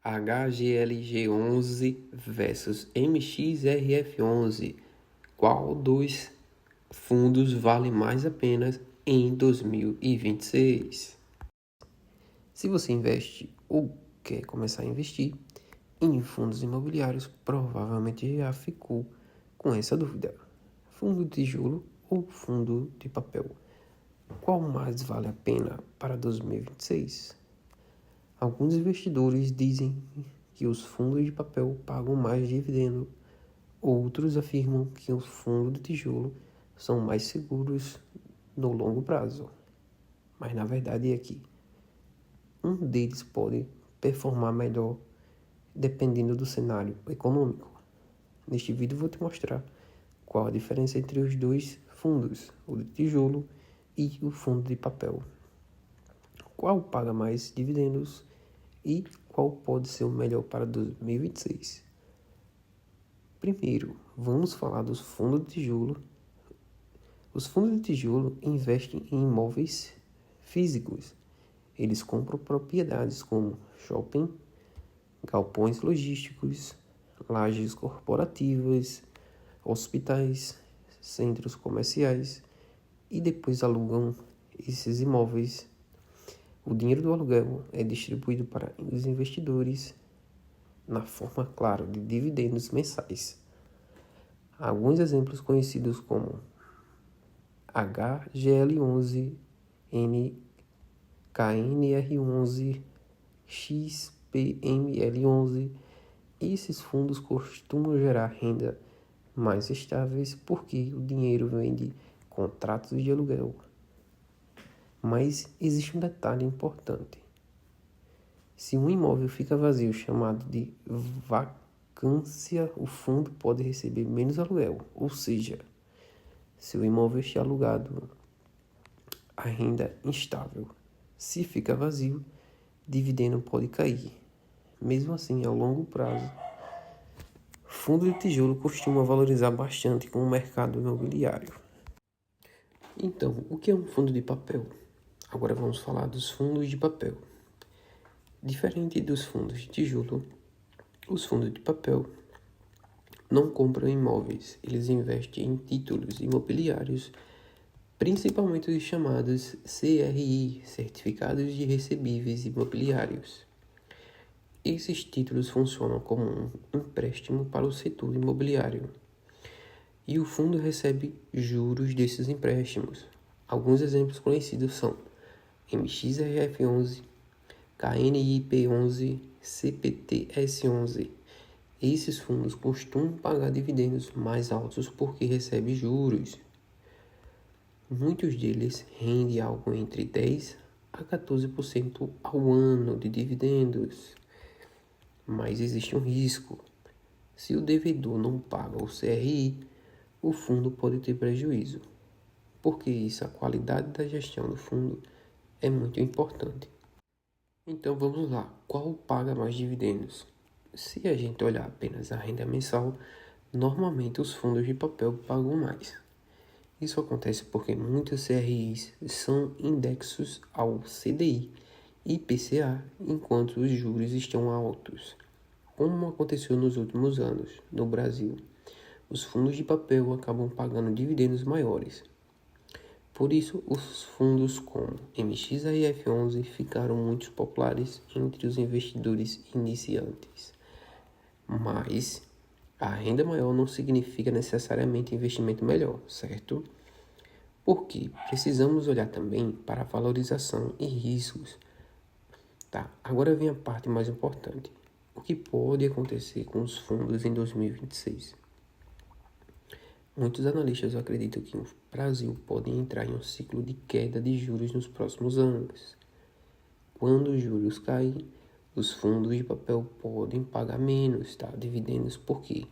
HGLG11 versus MXRF11. Qual dos fundos vale mais a pena em 2026? Se você investe ou quer começar a investir em fundos imobiliários, provavelmente já ficou com essa dúvida. Fundo de tijolo ou fundo de papel? Qual mais vale a pena para 2026? Alguns investidores dizem que os fundos de papel pagam mais dividendo, outros afirmam que os fundos de tijolo são mais seguros no longo prazo. Mas na verdade é que um deles pode performar melhor dependendo do cenário econômico. Neste vídeo vou te mostrar qual a diferença entre os dois fundos, o de tijolo e o fundo de papel. Qual paga mais dividendos e qual pode ser o melhor para 2026? Primeiro, vamos falar dos fundos de tijolo. Os fundos de tijolo investem em imóveis físicos. Eles compram propriedades como shopping, galpões logísticos, lajes corporativas, hospitais, centros comerciais e depois alugam esses imóveis. O dinheiro do aluguel é distribuído para os investidores na forma, claro, de dividendos mensais. Alguns exemplos conhecidos como HGL11, KNR11, XPML11. Esses fundos costumam gerar renda mais estáveis porque o dinheiro vem de contratos de aluguel. Mas existe um detalhe importante. Se um imóvel fica vazio, chamado de vacância, o fundo pode receber menos aluguel. Ou seja, se o imóvel está alugado, a renda é instável. Se fica vazio, dividendo pode cair. Mesmo assim, ao longo prazo, fundo de tijolo costuma valorizar bastante com o mercado imobiliário. Então, o que é um fundo de papel? Agora vamos falar dos fundos de papel. Diferente dos fundos de tijolo, os fundos de papel não compram imóveis, eles investem em títulos imobiliários, principalmente os chamados CRI, Certificados de Recebíveis Imobiliários. Esses títulos funcionam como um empréstimo para o setor imobiliário e o fundo recebe juros desses empréstimos. Alguns exemplos conhecidos são MXRF11, KNIP11, CPTS11. Esses fundos costumam pagar dividendos mais altos porque recebem juros. Muitos deles rendem algo entre 10% a 14% ao ano de dividendos. Mas existe um risco. Se o devedor não paga o CRI, o fundo pode ter prejuízo. Porque isso, a qualidade da gestão do fundo é muito importante. Então vamos lá, qual paga mais dividendos? Se a gente olhar apenas a renda mensal, normalmente os fundos de papel pagam mais. Isso acontece porque muitos CRIs são indexos ao CDI e IPCA, enquanto os juros estão altos. Como aconteceu nos últimos anos no Brasil, os fundos de papel acabam pagando dividendos maiores. Por isso, os fundos como MXRF11 ficaram muito populares entre os investidores iniciantes. Mas a renda maior não significa necessariamente investimento melhor, certo? Porque precisamos olhar também para a valorização e riscos. Tá, agora vem a parte mais importante. O que pode acontecer com os fundos em 2026? Muitos analistas acreditam que o Brasil pode entrar em um ciclo de queda de juros nos próximos anos. Quando os juros caem, os fundos de papel podem pagar menos, tá? Dividendos, porque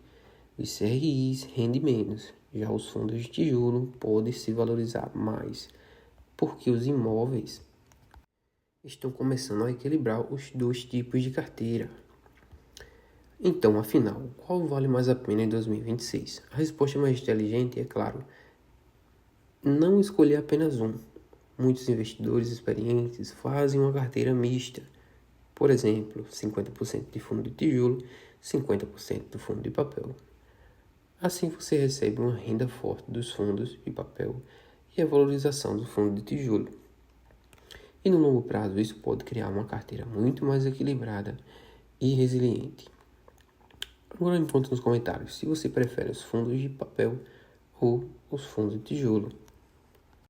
os CRIs rendem menos. Já os fundos de tijolo podem se valorizar mais, porque os imóveis estão começando a equilibrar os dois tipos de carteira. Então, afinal, qual vale mais a pena em 2026? A resposta mais inteligente é, claro, não escolher apenas um. Muitos investidores experientes fazem uma carteira mista, Por exemplo, 50% de fundo de tijolo, 50% do fundo de papel. Assim você recebe uma renda forte dos fundos de papel e a valorização do fundo de tijolo. E no longo prazo isso pode criar uma carteira muito mais equilibrada e resiliente. Agora me conta nos comentários se você prefere os fundos de papel ou os fundos de tijolo.